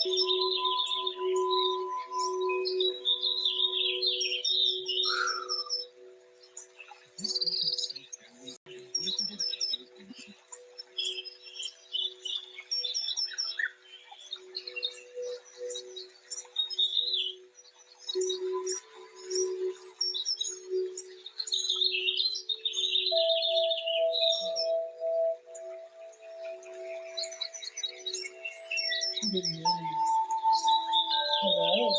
Good morning. Hello.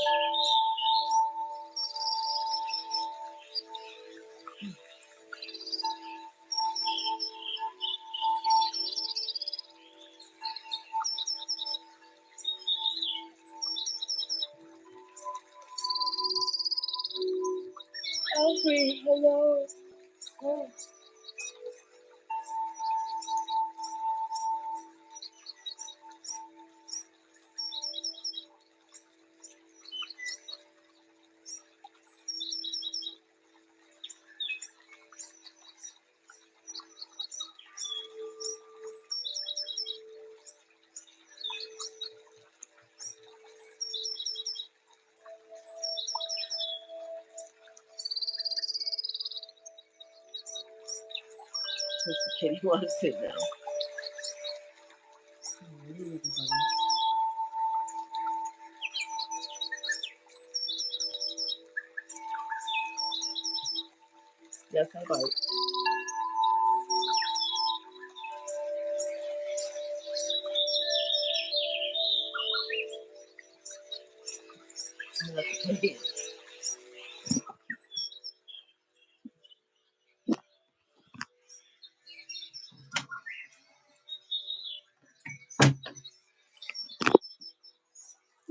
Alfie, hello. Oh. The kitty loves it now. Good morning, everybody. Yes, I bite. I love the kitty.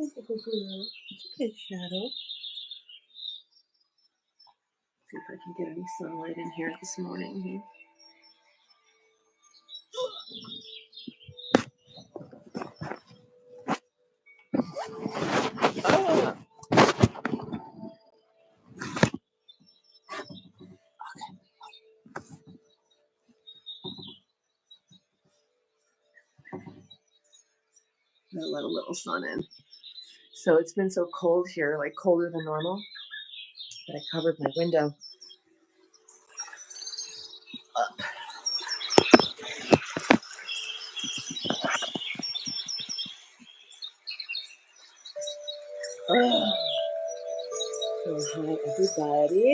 It's okay, Shadow. See if I can get any sunlight in here this morning. Oh. I'll let a little sun in. So it's been so cold here, like colder than normal, that I covered my window up. Oh. So hi, everybody.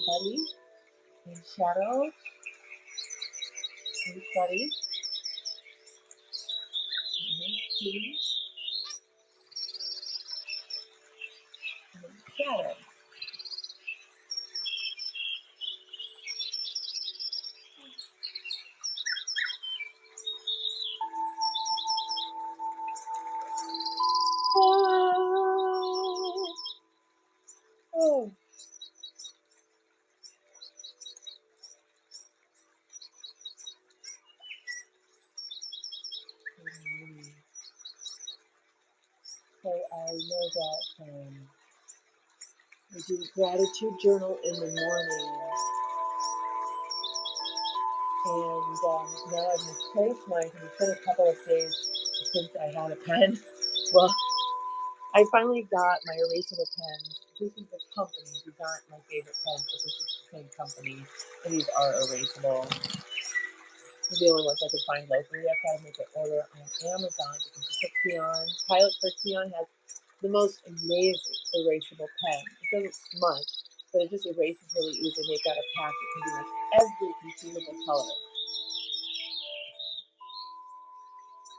Buddy. And Shadow. And Buddy. And Shadow. Oh. Oh. So I know that I do a gratitude journal in the morning, and now I've misplaced mine because it's been a couple of days since I had a pen. Well, I finally got my erasable pens. This is the company. These aren't my favorite pens, but this is the same company, and these are erasable. They're the only ones I could find locally. I've got to make an order on Amazon because the Xion, Pilot for Xion has the most amazing erasable pen. It doesn't smudge, but it just erases really easy. They've got a pack that can do like every conceivable color.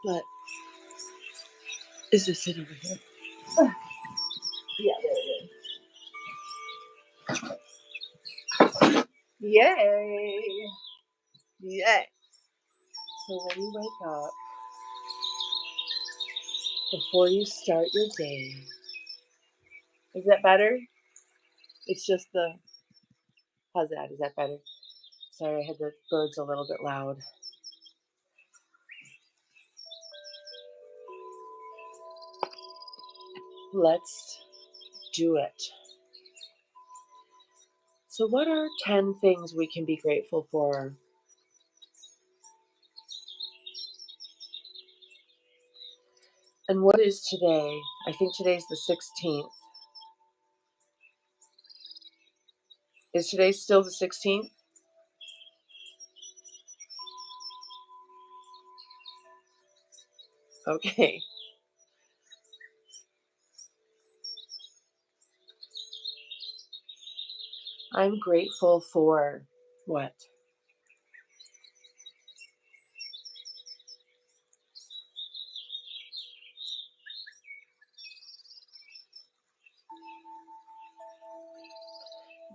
But is this it over here? Yeah, there it is. Yay! Yay! So when you wake up, before you start your day, is that better? It's just the, how's that? Is that better? Sorry, I had the birds a little bit loud. Let's do it. So what are 10 things we can be grateful for And what is today? I think today's the 16th. Is today still the 16th? Okay. I'm grateful for what?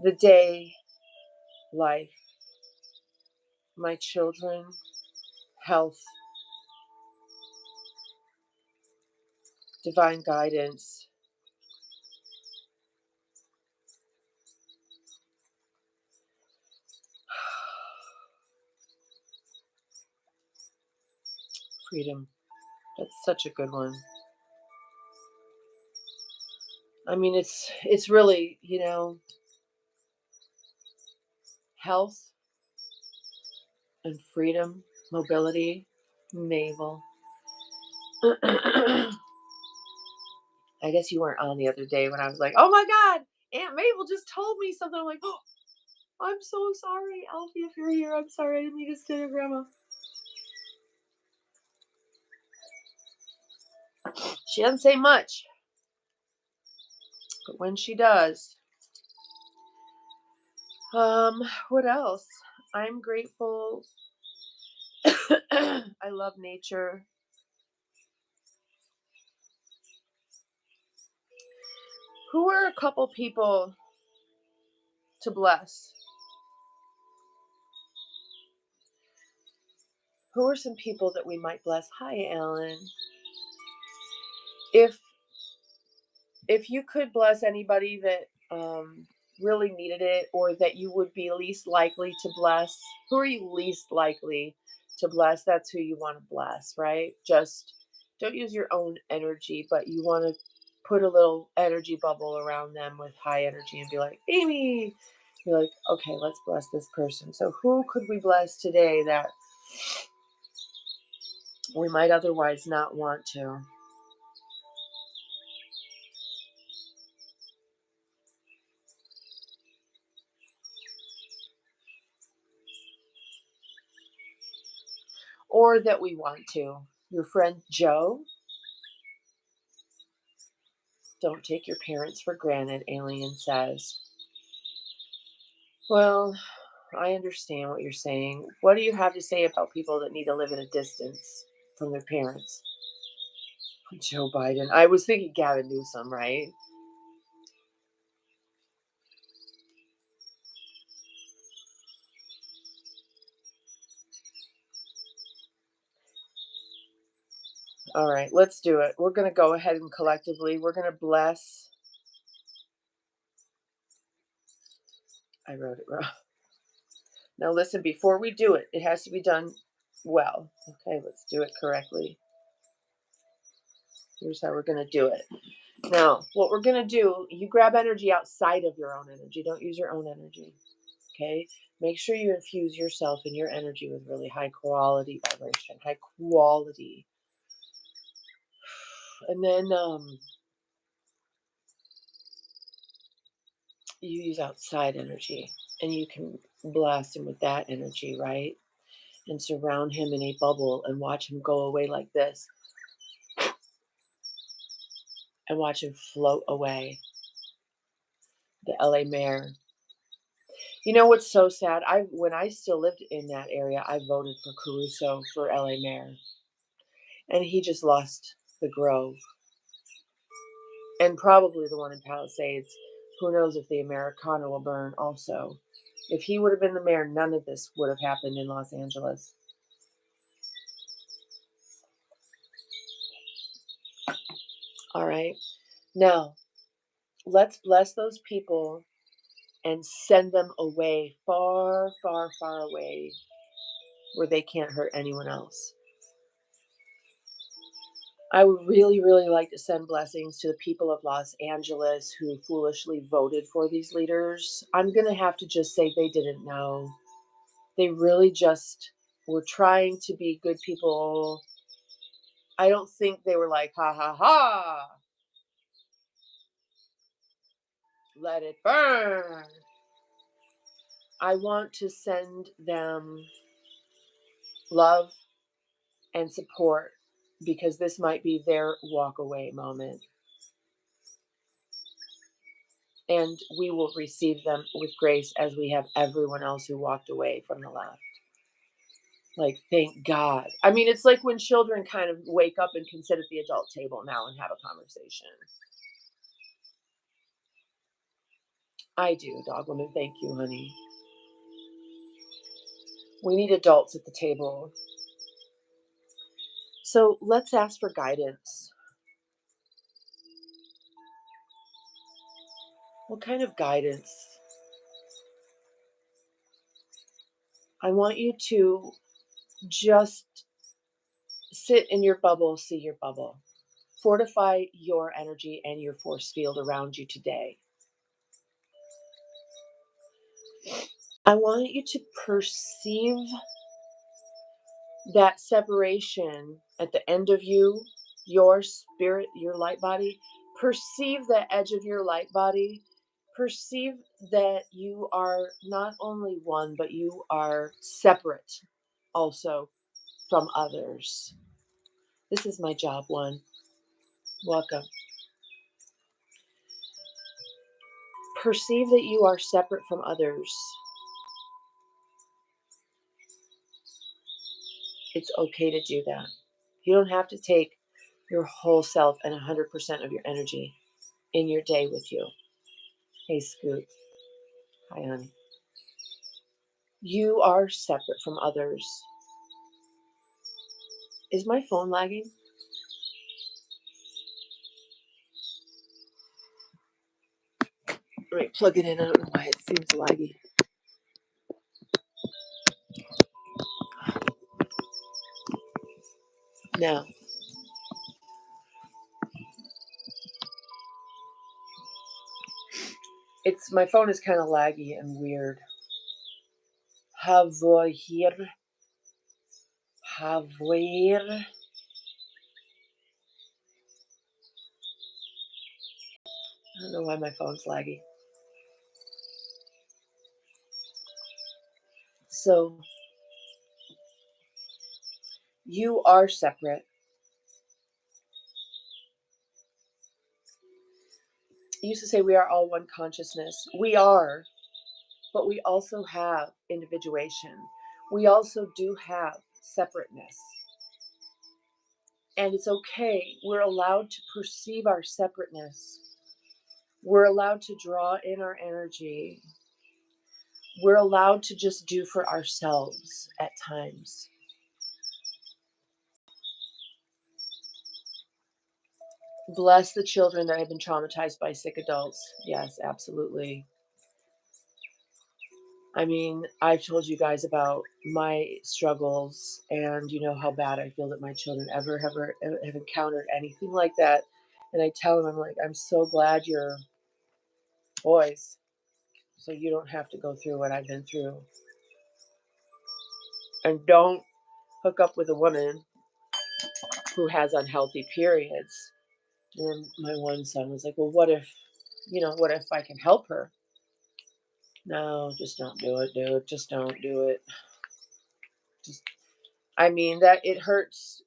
The day, life, my children, health, divine guidance, freedom. That's such a good one. I mean, it's really, health and freedom, mobility, Mabel. I guess you weren't on the other day when I was like, oh my God, Aunt Mabel just told me something. I'm like, oh, I'm so sorry, Alfie, if you're here. I'm sorry, I didn't mean to steal your grandma. She doesn't say much, but when she does, what else? I'm grateful. I love nature. Who are a couple people to bless? Who are some people that we might bless? Hi, Alan. If you could bless anybody that really needed it, or that you would be least likely to bless, who are you least likely to bless? That's who you want to bless, right? Just don't use your own energy, but you want to put a little energy bubble around them with high energy and be like, Amy, you're like, okay, let's bless this person. So who could we bless today that we might otherwise not want to? Or that we want to? Your friend Joe? Don't take your parents for granted, Alien says. Well, I understand what you're saying. What do you have to say about people that need to live at a distance from their parents? Joe Biden. I was thinking Gavin Newsom, right? All right, let's do it. We're going to go ahead and collectively, we're going to bless. I wrote it wrong. Now listen, before we do it, it has to be done well. Okay, let's do it correctly. Here's how we're going to do it. Now, what we're going to do, you grab energy outside of your own energy. Don't use your own energy. Okay? Make sure you infuse yourself and your energy with really high quality vibration, high quality. And then you use outside energy, and you can blast him with that energy, right? And surround him in a bubble and watch him go away like this. And watch him float away. The LA mayor. You know what's so sad? When I still lived in that area, I voted for Caruso for LA mayor. And he just lost the Grove. And probably the one in Palisades. Who knows if the Americana will burn also. If he would have been the mayor, none of this would have happened in Los Angeles. All right. Now, let's bless those people and send them away, far, far, far away, where they can't hurt anyone else. I would really, really like to send blessings to the people of Los Angeles who foolishly voted for these leaders. I'm going to have to just say they didn't know. They really just were trying to be good people, I don't think they were like, ha ha ha, let it burn. I want to send them love and support because this might be their walk away moment. And we will receive them with grace as we have everyone else who walked away from the left. Like, thank God. I mean, it's like when children kind of wake up and can sit at the adult table now and have a conversation. I do, dog woman. Thank you, honey. We need adults at the table. So let's ask for guidance. What kind of guidance? I want you to just sit in your bubble, see your bubble. Fortify your energy and your force field around you today. I want you to perceive that separation at the end of you, your spirit, your light body. Perceive the edge of your light body. Perceive that you are not only one, but you are separate also from others. This is my job, one. Welcome. Perceive that you are separate from others. It's okay to do that. You don't have to take your whole self and 100% of your energy in your day with you. Hey, Scoot. Hi, honey. You are separate from others. Is my phone lagging? Let me plug it in. I don't know why it seems laggy. Now, my phone is kind of laggy and weird. Havoir. Havoir. I don't know why my phone's laggy. So, you are separate. I used to say we are all one consciousness. We are, but we also have individuation. We also do have separateness. And it's okay. We're allowed to perceive our separateness. We're allowed to draw in our energy. We're allowed to just do for ourselves at times. Bless the children that have been traumatized by sick adults. Yes, absolutely. I mean, I've told you guys about my struggles, and you know how bad I feel that my children ever have encountered anything like that. And I tell them, I'm like, I'm so glad you're boys, so you don't have to go through what I've been through. And don't hook up with a woman who has unhealthy periods. And my one son was like, well, what if I can help her? No, just don't do it, dude. Just don't do it. Just, I mean, that it hurts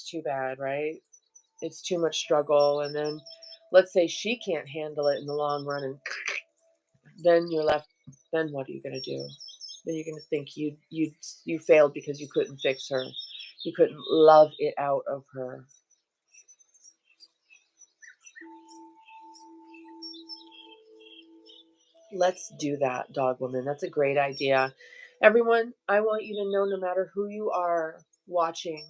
too bad, right? It's too much struggle. And then let's say she can't handle it in the long run, and then you're left, then what are you going to do? Then you're going to think you failed because you couldn't fix her. You couldn't love it out of her. Let's do that, dog woman. That's a great idea. Everyone, I want you to know, no matter who you are watching,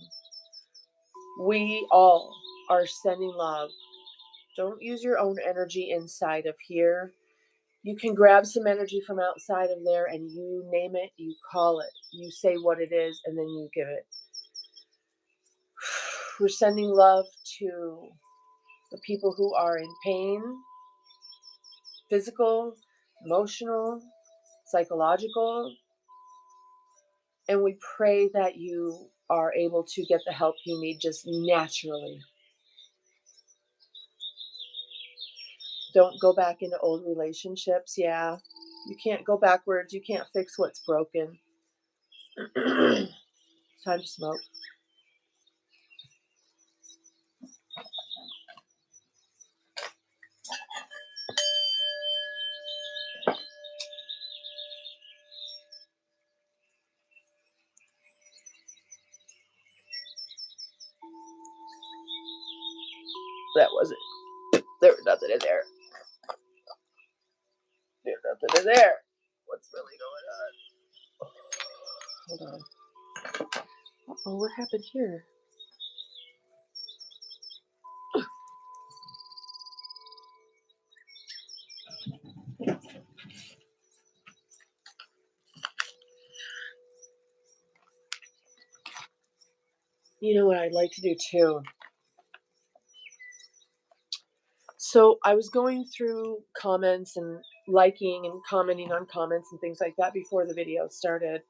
we all are sending love. Don't use your own energy inside of here. You can grab some energy from outside of there and you name it, you call it, you say what it is, and then you give it. We're sending love to the people who are in pain, physical, emotional, psychological. And we pray that you are able to get the help you need just naturally. Don't go back into old relationships. Yeah, you can't go backwards. You can't fix what's broken. Time to smoke. That wasn't. There was nothing in there. There's nothing in there. What's really going on? Hold on. Oh, what happened here? You know what I'd like to do too? So I was going through comments and liking and commenting on comments and things like that before the video started.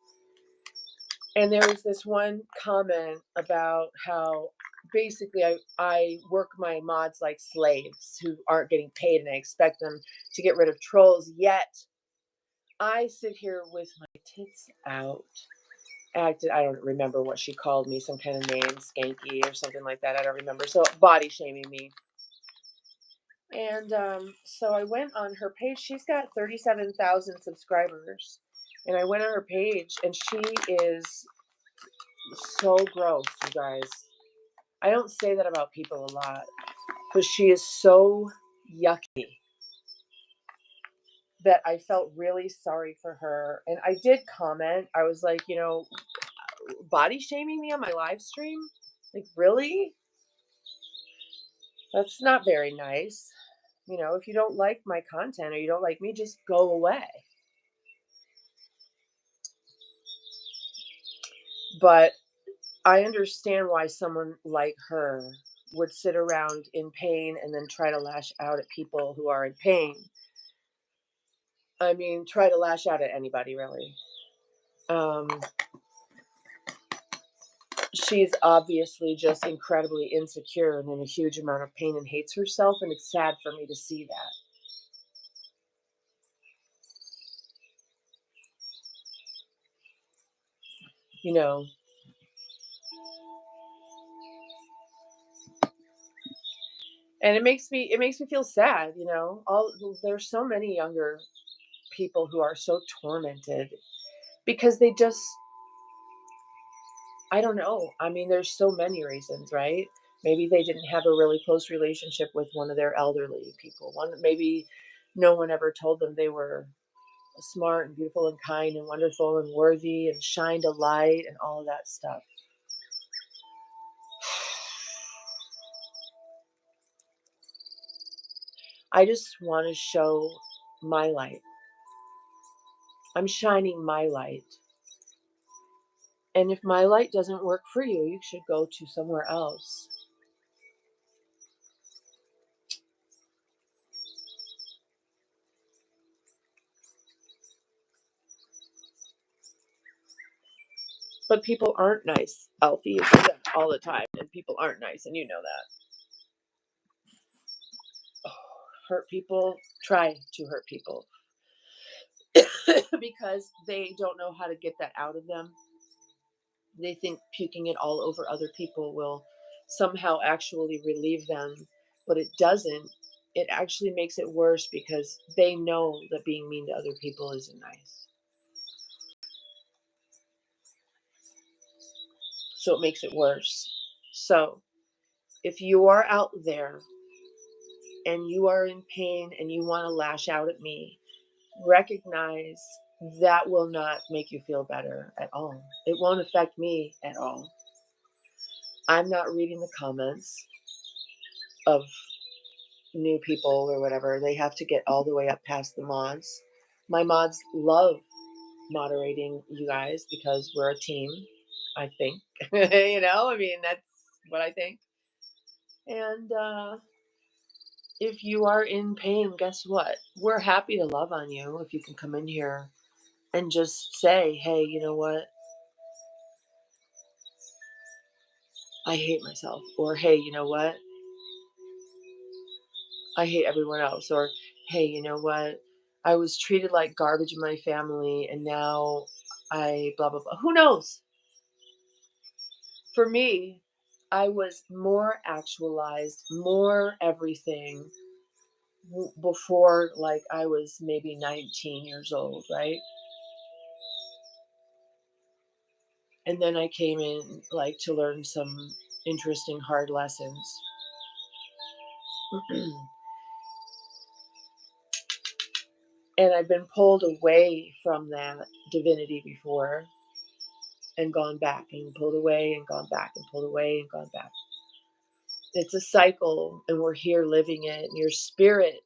And there was this one comment about how basically I work my mods like slaves who aren't getting paid, and I expect them to get rid of trolls, yet I sit here with my tits out. I don't remember what she called me, some kind of name, skanky or something like that. I don't remember. So body shaming me. And so I went on her page. She's got 37,000 subscribers. And I went on her page, and she is so gross, you guys. I don't say that about people a lot, but she is so yucky that I felt really sorry for her. And I did comment. I was like, body shaming me on my live stream? Like, really? That's not very nice. If you don't like my content or you don't like me, just go away. But I understand why someone like her would sit around in pain and then try to lash out at people who are in pain. I mean, try to lash out at anybody, really. She's obviously just incredibly insecure and in a huge amount of pain and hates herself, and it's sad for me to see that. And it makes me feel sad. There's so many younger people who are so tormented because they just, I don't know. I mean, there's so many reasons, right? Maybe they didn't have a really close relationship with one of their elderly people. Maybe no one ever told them they were smart and beautiful and kind and wonderful and worthy and shined a light and all of that stuff. I just want to show my light. I'm shining my light. And if my light doesn't work for you, you should go to somewhere else. But people aren't nice. Alfie, you say that all the time, and people aren't nice, and you know that. Oh, hurt people, try to hurt people. Because they don't know how to get that out of them. They think puking it all over other people will somehow actually relieve them, but it doesn't. It actually makes it worse because they know that being mean to other people isn't nice. So it makes it worse. So if you are out there and you are in pain and you want to lash out at me, recognize that will not make you feel better at all. It won't affect me at all. I'm not reading the comments of new people or whatever. They have to get all the way up past the mods. My mods love moderating you guys because we're a team, I think. I mean, that's what I think. And if you are in pain, guess what? We're happy to love on you if you can come in here and just say, hey, you know what? I hate myself. Or, hey, you know what? I hate everyone else. Or, hey, you know what? I was treated like garbage in my family and now I blah, blah, blah. Who knows? For me, I was more actualized, more everything before like I was maybe 19 years old, right? And then I came in like to learn some interesting hard lessons. And I've been pulled away from that divinity before and gone back and pulled away and gone back and pulled away and gone back. It's a cycle and we're here living it. And your spirit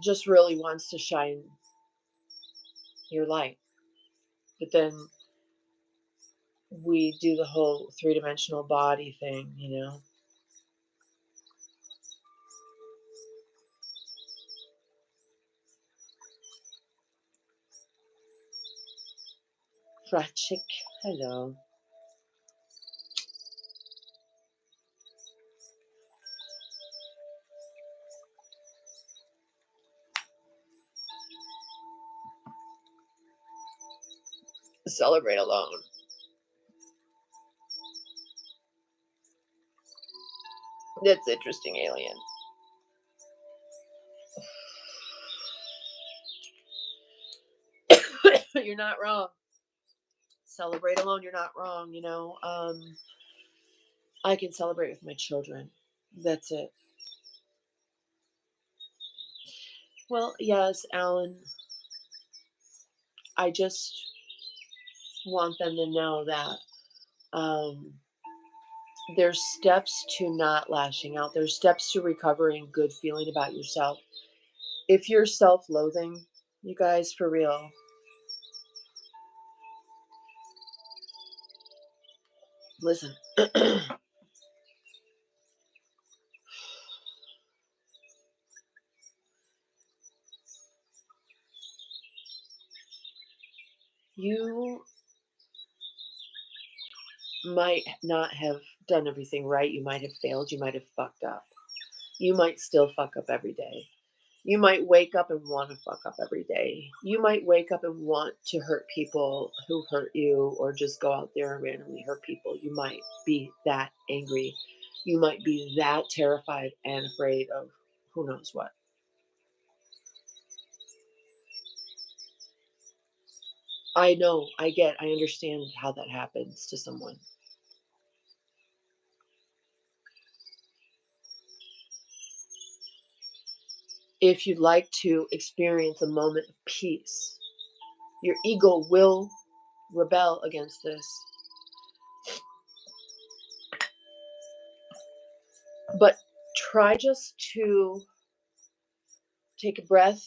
just really wants to shine your light. But then we do the whole three-dimensional body thing, you know. Frachik, hello. Celebrate alone. That's interesting, alien. You're not wrong. Celebrate alone, you're not wrong, you know. I can celebrate with my children. That's it. Well, yes, Alan, I just want them to know that there's steps to not lashing out. There's steps to recovering good feeling about yourself. If you're self-loathing, you guys, for real, listen. You might not have done everything right. You might have failed. You might have fucked up. You might still fuck up every day. You might wake up and want to fuck up every day. You might wake up and want to hurt people who hurt you or just go out there and randomly hurt people. You might be that angry. You might be that terrified and afraid of who knows what. I know, I understand how that happens to someone. If you'd like to experience a moment of peace, your ego will rebel against this. But try just to take a breath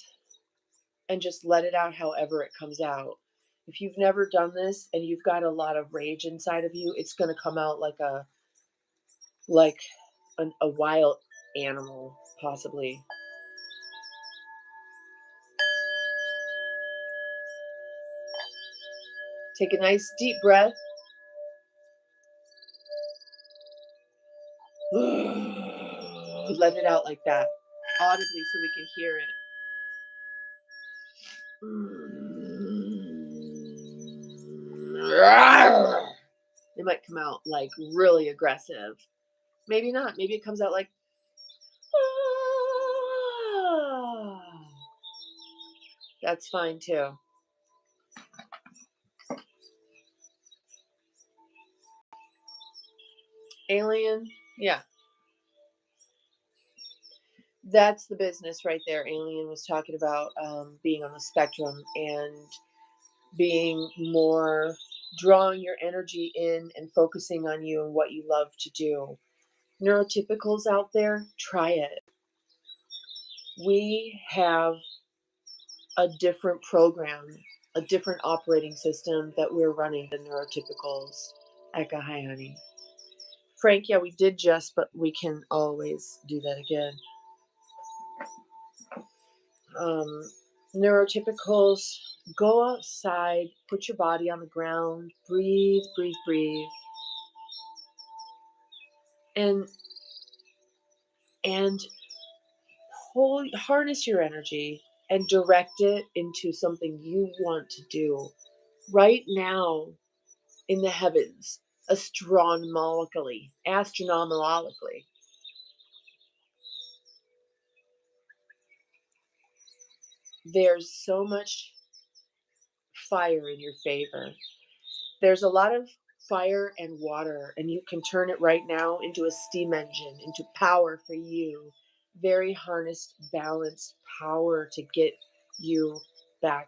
and just let it out however it comes out. If you've never done this and you've got a lot of rage inside of you, it's going to come out like a wild animal, possibly. Take a nice deep breath. Let it out like that, audibly, so we can hear it. It might come out like really aggressive. Maybe not. Maybe it comes out like, that's fine too. Alien, yeah. That's the business right there. Alien was talking about being on the spectrum and being more, drawing your energy in and focusing on you and what you love to do. Neurotypicals out there, try it. We have a different program, a different operating system that we're running the neurotypicals. Eka, hi, honey. Frank, yeah, we did just, but we can always do that again. Neurotypicals, go outside, put your body on the ground, breathe, breathe, breathe, and and harness your energy and direct it into something you want to do right now in the heavens, astronomically. There's so much fire in your favor. There's a lot of fire and water, and you can turn it right now into a steam engine, into power for you. Very harnessed, balanced power to get you back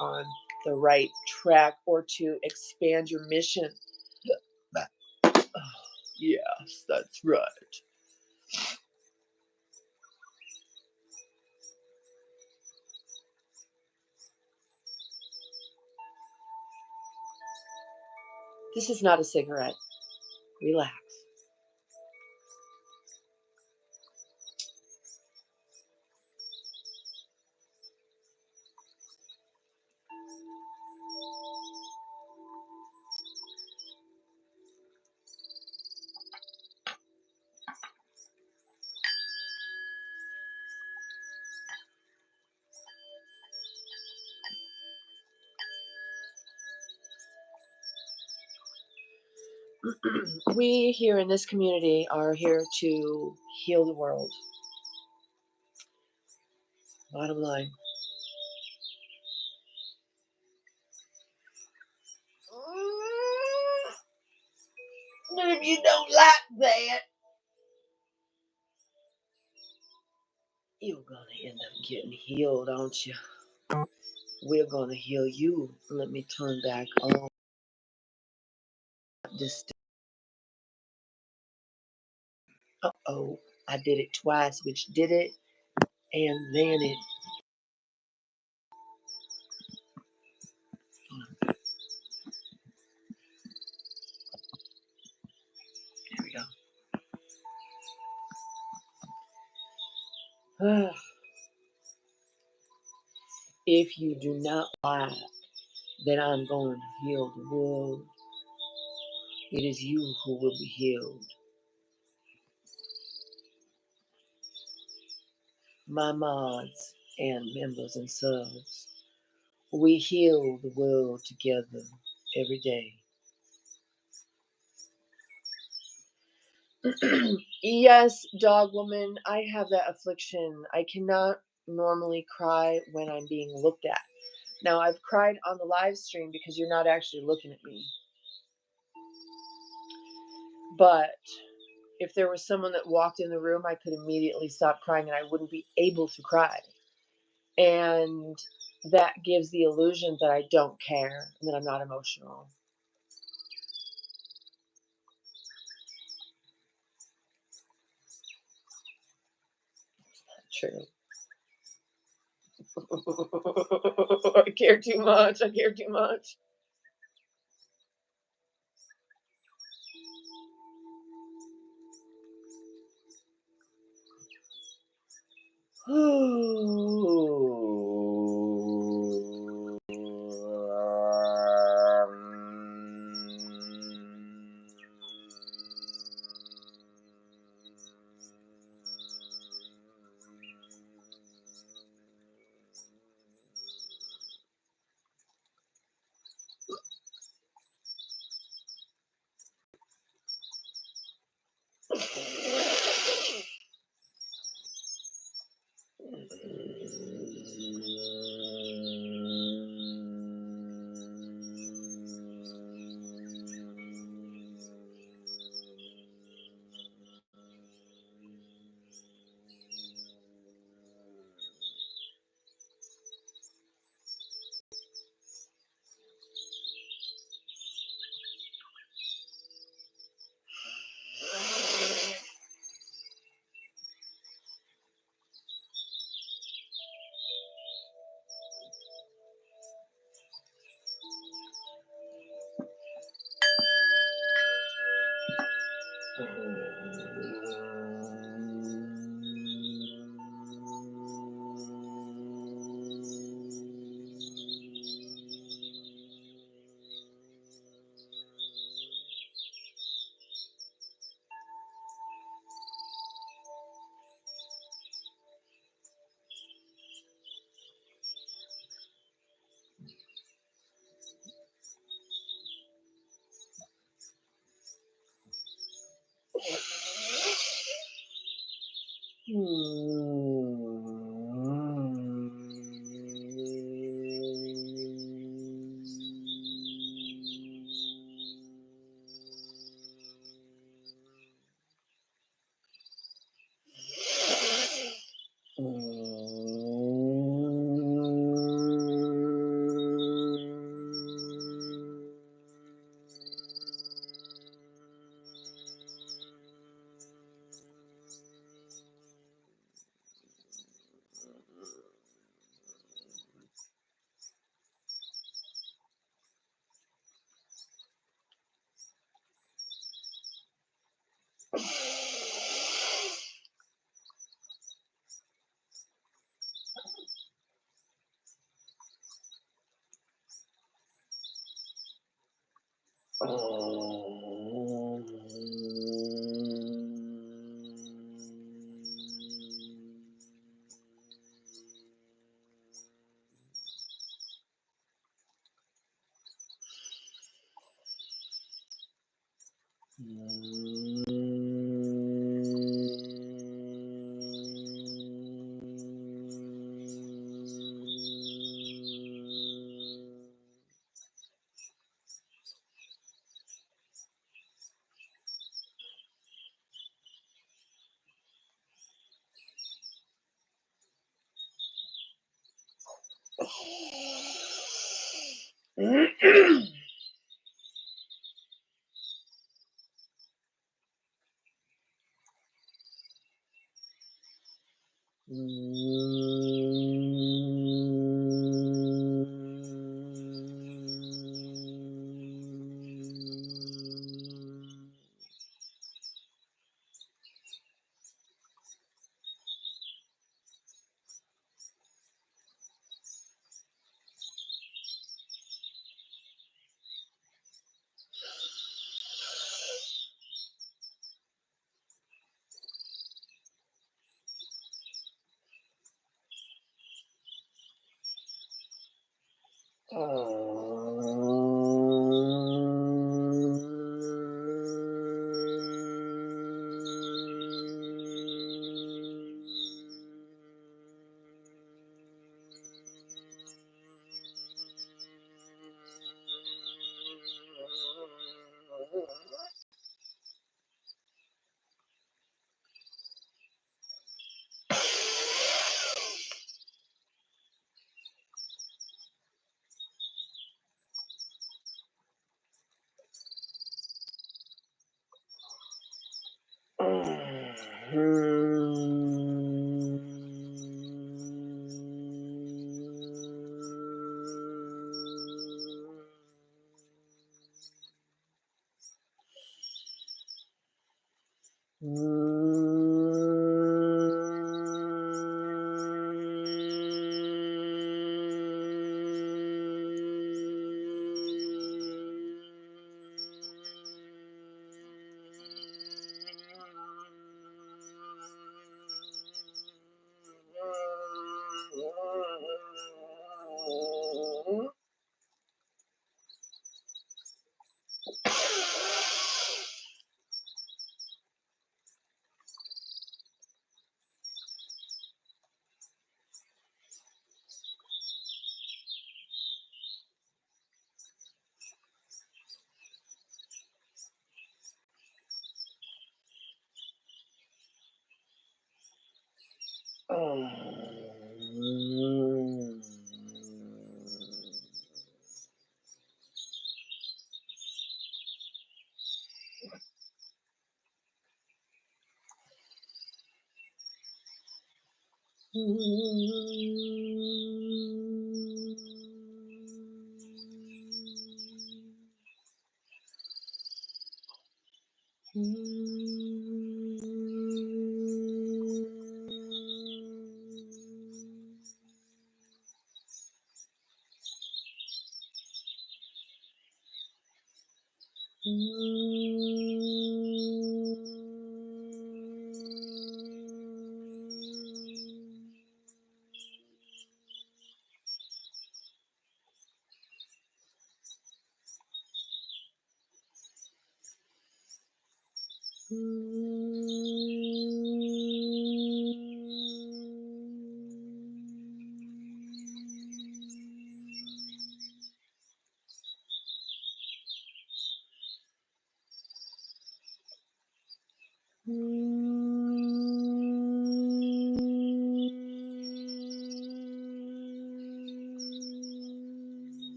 on the right track or to expand your mission. Oh, yes, that's right. This is not a cigarette. Relax. We here in this community are here to heal the world. Bottom line. And if you don't like that, you're gonna end up getting healed, aren't you? We're gonna heal you. Let me turn back on this. Uh-oh, I did it twice, which did it, and then it. There we go. If you do not like that I'm going to heal the world, it is you who will be healed. My mods and members and subs, we heal the world together every day. Yes, dog woman, I have that affliction. I cannot normally cry when I'm being looked at. Now, I've cried on the live stream because you're not actually looking at me. But if there was someone that walked in the room, I could immediately stop crying and I wouldn't be able to cry. And that gives the illusion that I don't care and that I'm not emotional. True. I care too much. I care too much.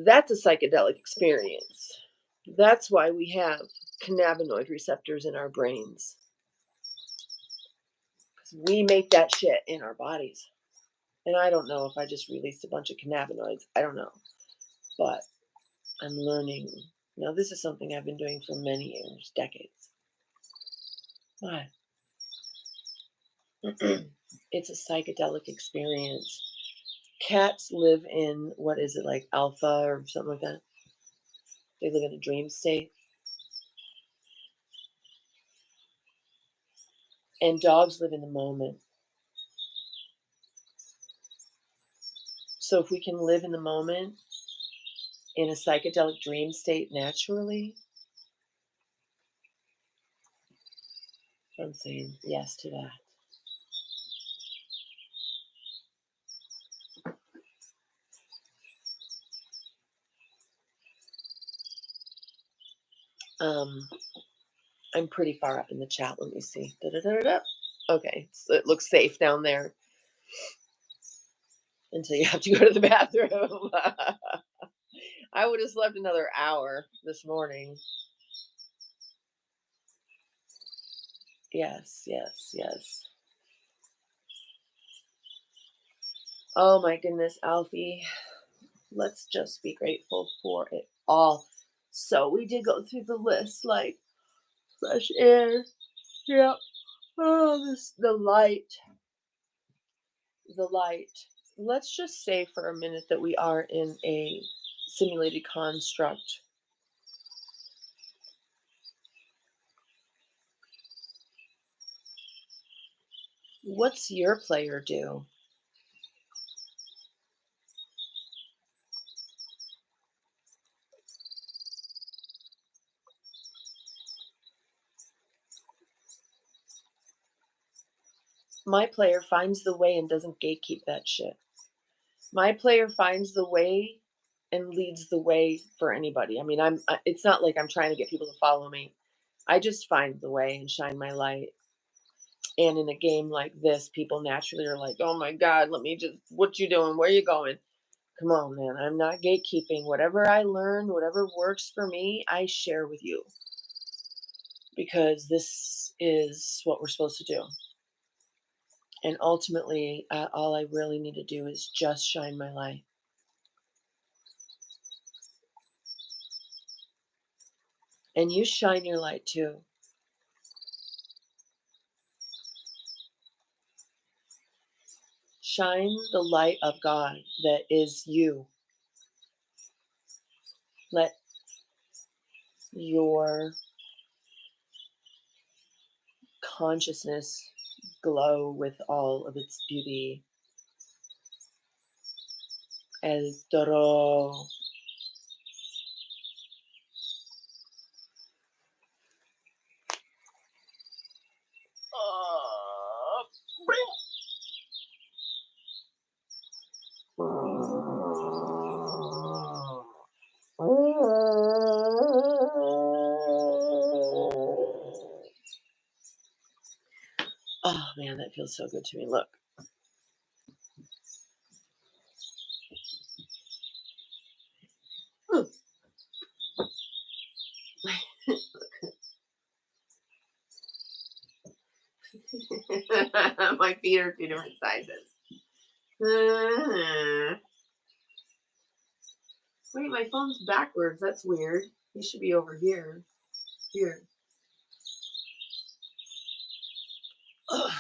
That's a psychedelic experience. That's why we have cannabinoid receptors in our brains. 'Cause we make that shit in our bodies. And I don't know if I just released a bunch of cannabinoids. I don't know. But I'm learning. Now, this is something I've been doing for many years, decades. But it's a psychedelic experience. Cats live in, what is it, like alpha or something like that? They live in a dream state. And dogs live in the moment. So if we can live in the moment in a psychedelic dream state naturally, I'm saying yes to that. I'm pretty far up in the chat. Let me see. Da-da-da-da-da. Okay, so it looks safe down there until you have to go to the bathroom. I would have slept another hour this morning. Yes, yes, yes. Oh my goodness, Alfie. Let's just be grateful for it all. So we did go through the list, like fresh air. Yep. Oh, the light. The light. Let's just say for a minute that we are in a simulated construct. What's your player do? My player finds the way and doesn't gatekeep that shit. My player finds the way and leads the way for anybody. I mean, it's not like I'm trying to get people to follow me. I just find the way and shine my light. And in a game like this, people naturally are like, "Oh my god, what you doing? Where you going?" Come on, man. I'm not gatekeeping. Whatever I learn, whatever works for me, I share with you. Because this is what we're supposed to do. And ultimately, all I really need to do is just shine my light. And you shine your light too. Shine the light of God that is you. Let your consciousness glow with all of its beauty. El Toro. Oh man, that feels so good to me. Look. My feet are two different sizes. Wait, my phone's backwards. That's weird. You should be over here. Here. Ugh.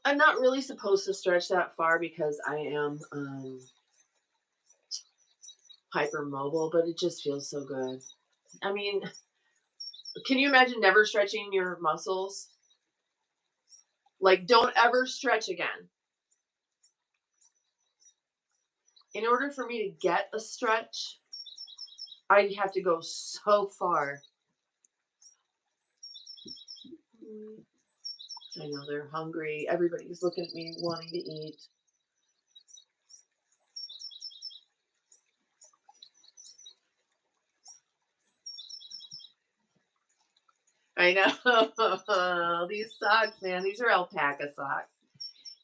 I'm not really supposed to stretch that far because I am hypermobile, but it just feels so good. I mean, can you imagine never stretching your muscles? Like, don't ever stretch again. In order for me to get a stretch, I'd have to go so far. I know they're hungry. Everybody's looking at me wanting to eat. I know. These socks, man, these are alpaca socks.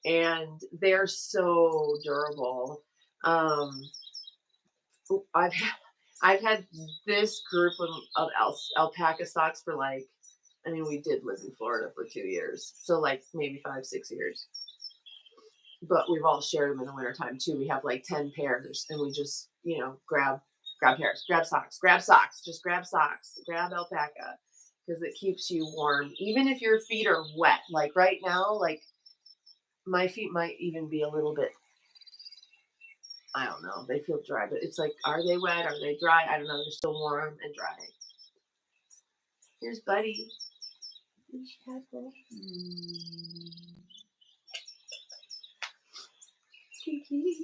And they're so durable. Um, I've had, I've had this group of alpaca socks for like, I mean, we did live in Florida for 2 years. So like maybe 5, 6 years. But we've all shared them in the wintertime too. We have like 10 pairs and we just, grab pairs, grab socks, just grab socks, grab alpaca because it keeps you warm. Even if your feet are wet, like right now, like my feet might even be a little bit, I don't know, they feel dry, but it's like, are they wet? Are they dry? I don't know. They're still warm and dry. Here's Buddy. Kiki.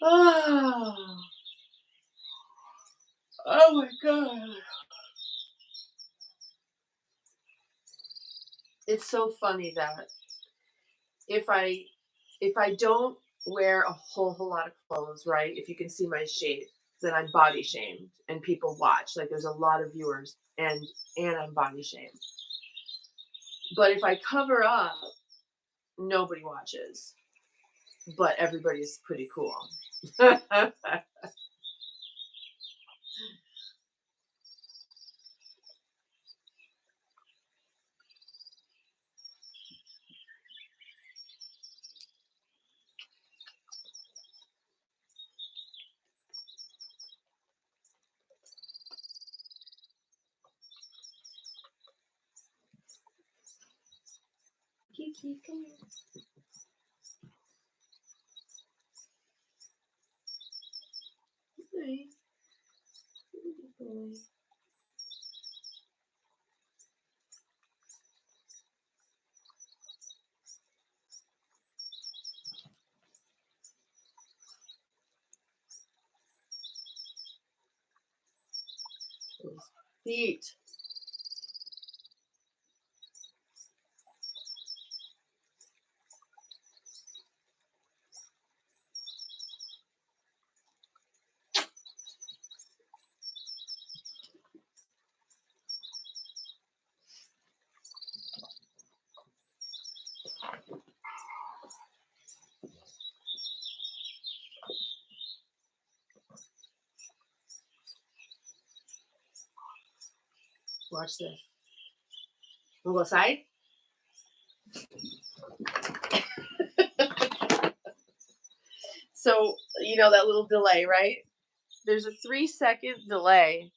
Oh, oh my God. It's so funny that if I if I don't wear a whole lot of clothes, right? If you can see my shape, then I'm body shamed and people watch. Like there's a lot of viewers and I'm body shamed. But if I cover up, nobody watches. But everybody's pretty cool. Kiki, come here. Hey, good boy. Those feet. Watch this. We'll go outside. So, that little delay, right? There's a 3-second delay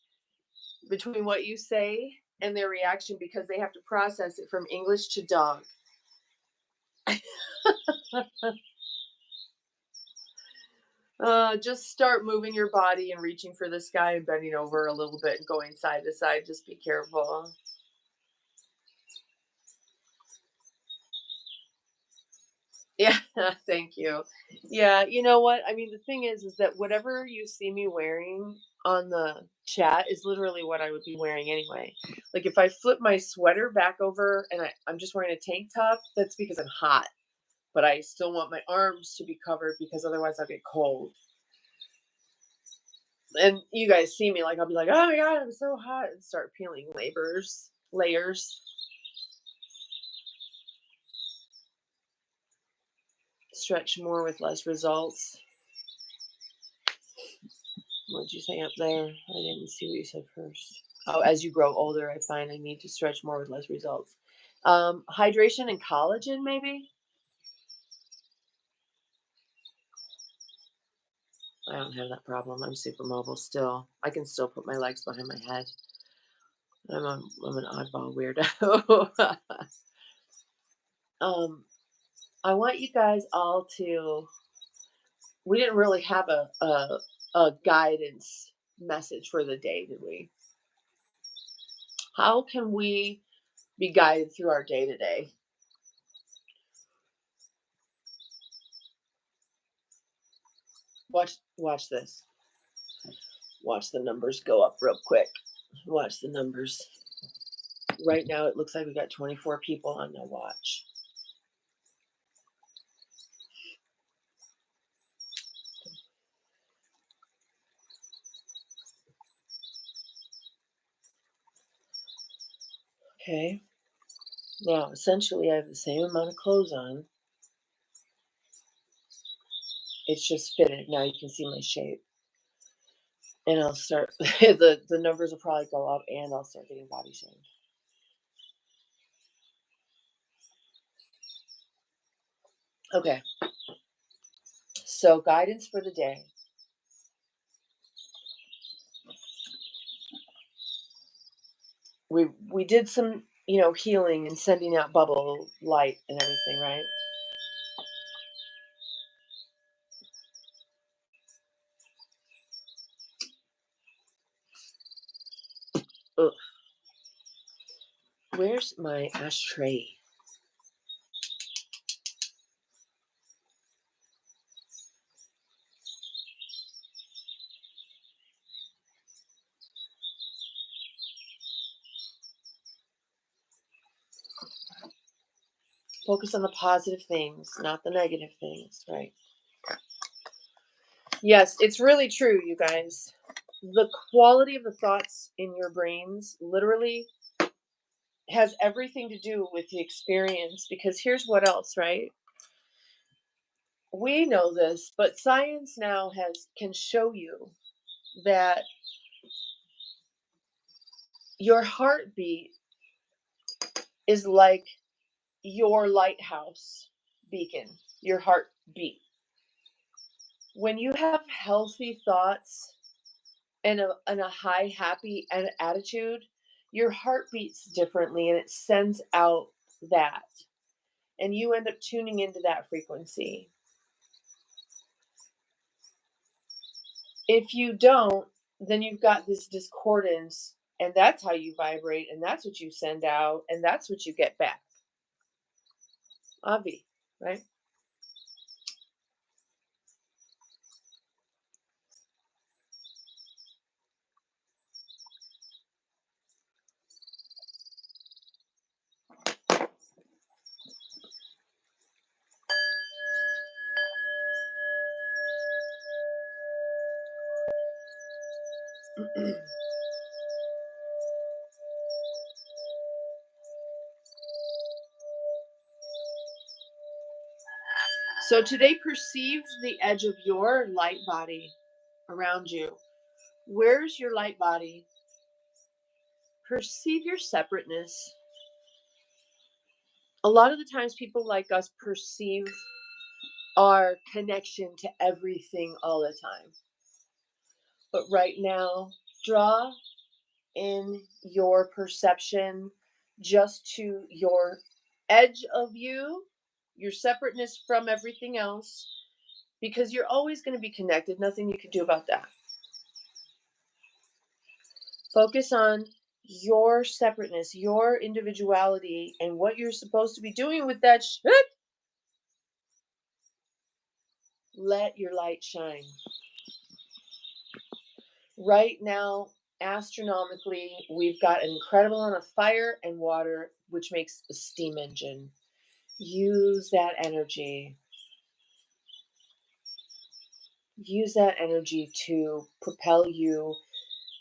between what you say and their reaction because they have to process it from English to dog. Just start moving your body and reaching for the sky and bending over a little bit and going side to side. Just be careful. Yeah, thank you. Yeah, you know what? I mean, the thing is that whatever you see me wearing on the chat is literally what I would be wearing anyway. Like if I flip my sweater back over and I'm just wearing a tank top, that's because I'm hot. But I still want my arms to be covered because otherwise I'll get cold. And you guys see me, like I'll be like, oh my God, I'm so hot, and start peeling layers. Stretch more with less results. What'd you say up there? I didn't see what you said first. Oh, as you grow older, I find I need to stretch more with less results. Hydration and collagen, maybe? I don't have that problem. I'm super mobile still. I can still put my legs behind my head. I'm an oddball weirdo. I want you guys all to. We didn't really have a guidance message for the day, did we? How can we be guided through our day to day? Watch this. Watch the numbers go up real quick. Watch the numbers. Right now, it looks like we got 24 people on the watch. Okay. Now, essentially, I have the same amount of clothes on. It's just fitted. Now you can see my shape. And I'll start, the numbers will probably go up and I'll start getting body shamed. Okay. So, guidance for the day. We did some, healing and sending out bubble light and everything, right? Ugh. Where's my ashtray? Focus on the positive things, not the negative things, right? Yes, it's really true, you guys. The quality of the thoughts in your brains literally has everything to do with the experience, because here's what else, right? We know this, but science now can show you that your heartbeat is like your lighthouse beacon, your heartbeat. When you have healthy thoughts and a high, happy attitude, your heart beats differently and it sends out that. And you end up tuning into that frequency. If you don't, then you've got this discordance, and that's how you vibrate, and that's what you send out, and that's what you get back. Avi, right? So today, perceive the edge of your light body around you. Where's your light body? Perceive your separateness. A lot of the times, people like us perceive our connection to everything all the time. But right now, draw in your perception just to your edge of you, your separateness from everything else, because you're always going to be connected. Nothing you can do about that. Focus on your separateness, your individuality, and what you're supposed to be doing with that shit. Let your light shine. Right now, astronomically, we've got an incredible amount of fire and water, which makes a steam engine. Use that energy. Use that energy to propel you.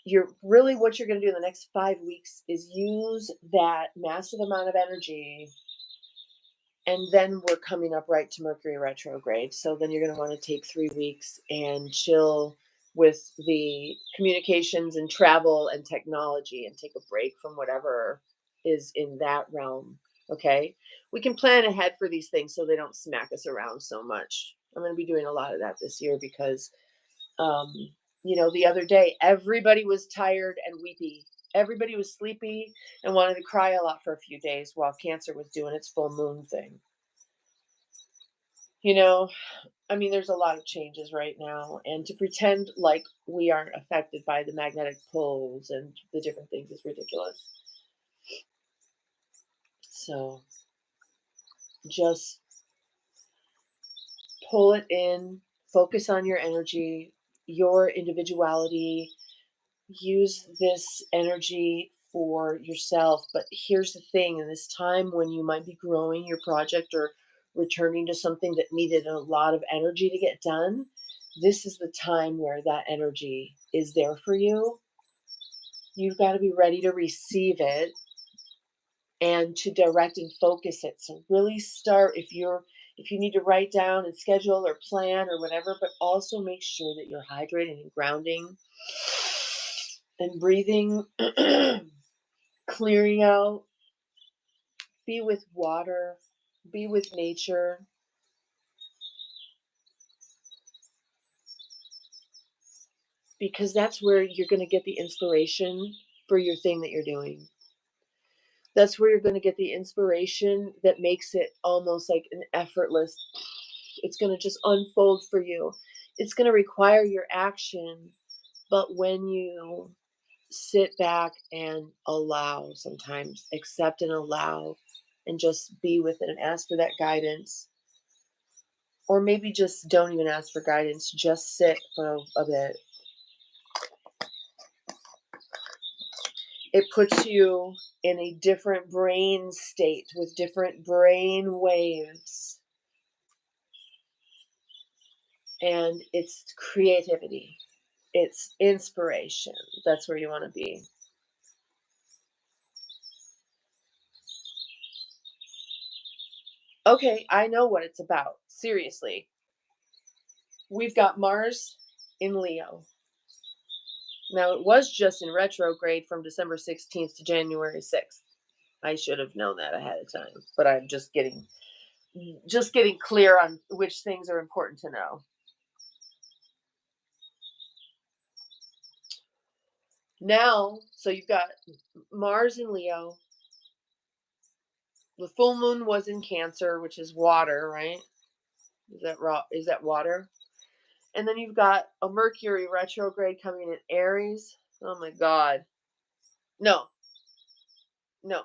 What you're going to do in the next 5 weeks is use that massive amount of energy. And then we're coming up right to Mercury retrograde. So then you're going to want to take 3 weeks and chill with the communications and travel and technology and take a break from whatever is in that realm. Okay. We can plan ahead for these things so they don't smack us around so much. I'm going to be doing a lot of that this year because, the other day, everybody was tired and weepy. Everybody was sleepy and wanted to cry a lot for a few days while Cancer was doing its full moon thing. There's a lot of changes right now, and to pretend like we aren't affected by the magnetic poles and the different things is ridiculous. So just pull it in, focus on your energy, your individuality, use this energy for yourself. But here's the thing, in this time when you might be growing your project or returning to something that needed a lot of energy to get done, this is the time where that energy is there for you. You've got to be ready to receive it and to direct and focus it. So really start, if you need to write down and schedule or plan or whatever, but also make sure that you're hydrating and grounding and breathing, clearing out, be with water, be with nature. Because that's where you're going to get the inspiration for your thing that you're doing. That's where you're going to get the inspiration that makes it almost like an effortless. It's going to just unfold for you. It's going to require your action. But when you sit back and allow, sometimes accept and allow, and just be with it and ask for that guidance. Or maybe just don't even ask for guidance, just sit for a bit. It puts you in a different brain state with different brain waves. And it's creativity. It's inspiration. That's where you want to be. Okay, I know what it's about. Seriously. We've got Mars in Leo. Now, it was just in retrograde from December 16th to January 6th. I should have known that ahead of time, but I'm just getting clear on which things are important to know. Now, so you've got Mars in Leo. The full moon was in Cancer, which is water, right? Is that water? And then you've got a Mercury retrograde coming in Aries. Oh my God. No,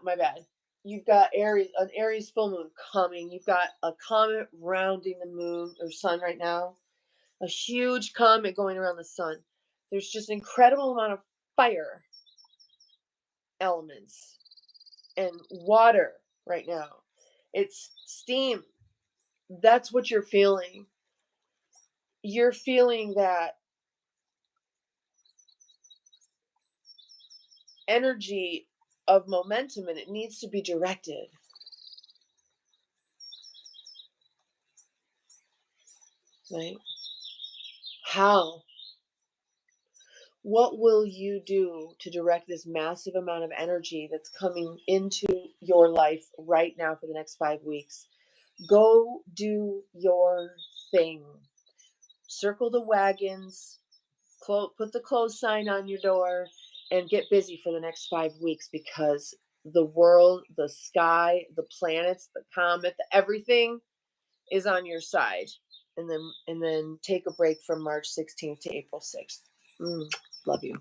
my bad. You've got an Aries full moon coming. You've got a comet rounding the moon or sun right now. A huge comet going around the sun. There's just an incredible amount of fire elements and water right now. It's steam. That's what you're feeling. You're feeling that energy of momentum, and it needs to be directed. Right? How? What will you do to direct this massive amount of energy that's coming into your life right now for the next 5 weeks? Go do your thing. Circle the wagons, put the close sign on your door, and get busy for the next 5 weeks, because the world, the sky, the planets, the comet, everything is on your side. And then take a break from March 16th to April 6th. Love you.